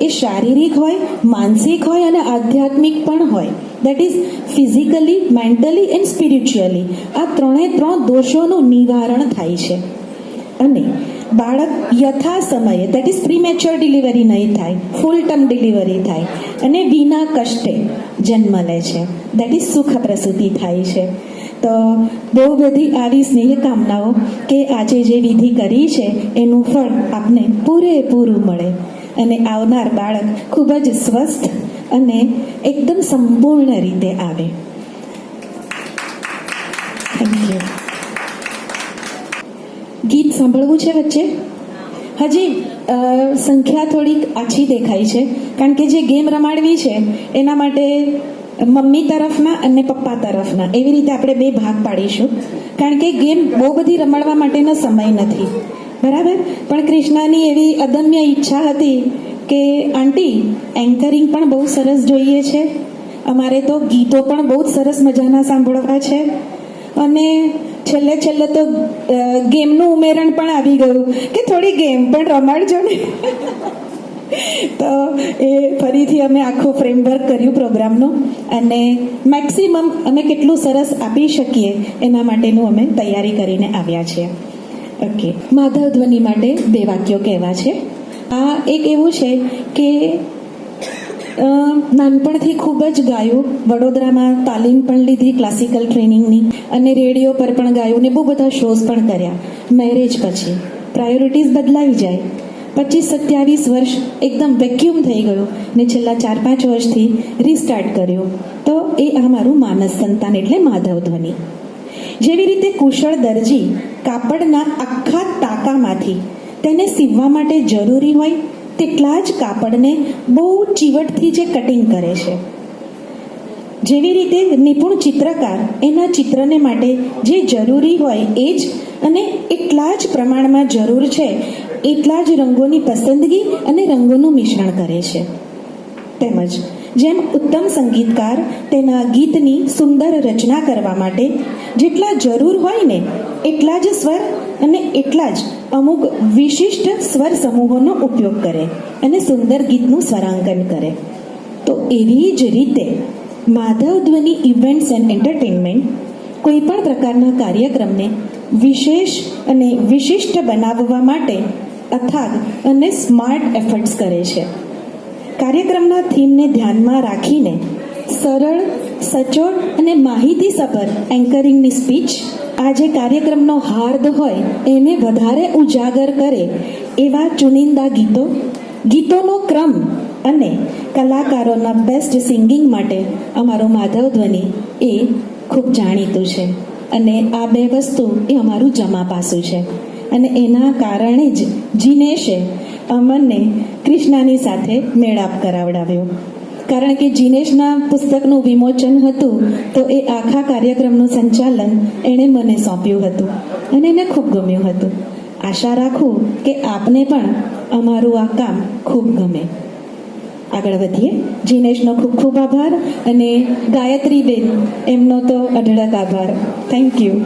એ શારીરિક હોય, માનસિક હોય અને આધ્યાત્મિક પણ હોય. That is physically, mentally and spiritually. આ ત્રણ દોષોનું નિવારણ થાય છે. અને બાળક યથા સમયે, દેટ ઇઝ પ્રીમેચ્યોર ડિલિવરી નહીં થાય, ફૂલ ટર્મ ડિલિવરી થાય અને વિના કષ્ટે જન્મ લે છે. દેટ ઇઝ સુખ પ્રસૂતિ થાય છે. તો બહુ બધી આવી સ્નેહ કામનાઓ કે આજે જે વિધિ કરી છે એનું ફળ આપને પૂરેપૂરું મળે અને આવનાર બાળક ખૂબ જ સ્વસ્થ અને એકદમ સંપૂર્ણ રીતે આવે. Thank you. ગીત સાંભળવું છે વચ્ચે? હજી સંખ્યા થોડીક આછી દેખાય છે, કારણ કે જે ગેમ રમાડવી છે એના માટે મમ્મી તરફના અને પપ્પા તરફના એવી રીતે આપણે બે ભાગ પાડીશું, કારણ કે ગેમ બહુ બધી રમાડવા માટેનો સમય નથી, બરાબર? પણ કૃષ્ણાની એવી અદમ્ય ઈચ્છા હતી કે આંટી એન્કરિંગ પણ બહુ સરસ જોઈએ છે, અમારે તો ગીતો પણ બહુ જ સરસ મજાના સાંભળવા છે અને છેલ્લે તો ગેમનું ઉમેરણ પણ આવી ગયું કે થોડી ગેમ પણ રમાડજો ને. તો એ ફરીથી અમે આખું ફ્રેમવર્ક કર્યું પ્રોગ્રામનું અને મેક્સિમમ અમે કેટલું સરસ આપી શકીએ એના માટેનું અમે તૈયારી કરીને આવ્યા છીએ. ઓકે, માધવ ધ્વનિ માટે 2 વાક્યો કહેવા છે. આ એક એવું છે કે નાનપણથી ખૂબ જ ગાયું, વડોદરામાં તાલીમ પણ લીધી ક્લાસિકલ ટ્રેનિંગની અને રેડિયો પર પણ ગાયું ને બહુ બધા શોઝ પણ કર્યા. મેરેજ પછી પ્રાયોરિટીઝ બદલાઈ જાય, 25-27 વર્ષ એકદમ વેક્યુમ થઈ ગયું ને છેલ્લા 4-5 વર્ષથી રીસ્ટાર્ટ કર્યું. તો એ આ મારું માનસ સંતાન એટલે માધવ ધ્વનિ. જેવી રીતે કુશળ દરજી કાપડના આખા ટાંકામાંથી તેને સીવવા માટે જરૂરી હોય તેટલા જ કાપડને બહુ ચીવટથી જે કટિંગ કરે છે, જેવી રીતે નિપુણ ચિત્રકાર એના ચિત્રને માટે જે જરૂરી હોય એ જ અને એટલા જ પ્રમાણમાં જરૂર છે એટલા જ રંગોની પસંદગી અને રંગોનું મિશ્રણ કરે છે. તેમજ જેમ ઉત્તમ સંગીતકાર તેના ગીતની સુંદર રચના કરવા માટે જેટલા જરૂર હોય ને એટલા જ સ્વર અને એટલા જ અમુક વિશિષ્ટ સ્વર સમૂહોનો ઉપયોગ કરે અને સુંદર ગીતનું સ્વરાંકન કરે. તો એવી જ રીતે માધવ ધ્વનિ ઇવેન્ટ્સ એન્ડ એન્ટરટેનમેન્ટ કોઈ પણ પ્રકારના કાર્યક્રમને વિશેષ અને વિશિષ્ટ બનાવવા માટે અથાગ અને સ્માર્ટ એફર્ટ્સ કરે છે. કાર્યક્રમના થીમને ધ્યાનમાં રાખીને સરળ, સચોટ અને માહિતીસભર એન્કરિંગની સ્પીચ આ જે કાર્યક્રમનો હાર્દ હોય એને વધારે ઉજાગર કરે એવા ચુનિંદા ગીતોનો ક્રમ અને કલાકારોના બેસ્ટ સિંગિંગ માટે અમારું માધવ ધ્વનિ એ ખૂબ જાણીતું છે અને આ 2 વસ્તુ એ અમારું જમા પાસું છે અને એના કારણે જ જીનેશે અમને કૃષ્ણાની સાથે મેળાપ કરાવડાવ્યો. કારણ કે જીનેશના પુસ્તકનું વિમોચન હતું તો એ આખા કાર્યક્રમનું સંચાલન એણે મને સોંપ્યું હતું અને એને ખૂબ ગમ્યું હતું. આશા રાખું કે આપને પણ અમારું આ કામ ખૂબ ગમે. આગળ વધીએ. જીનેશનો ખૂબ ખૂબ આભાર અને ગાયત્રીબેન એમનો તો અઢળક આભાર. Thank you.